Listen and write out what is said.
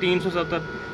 370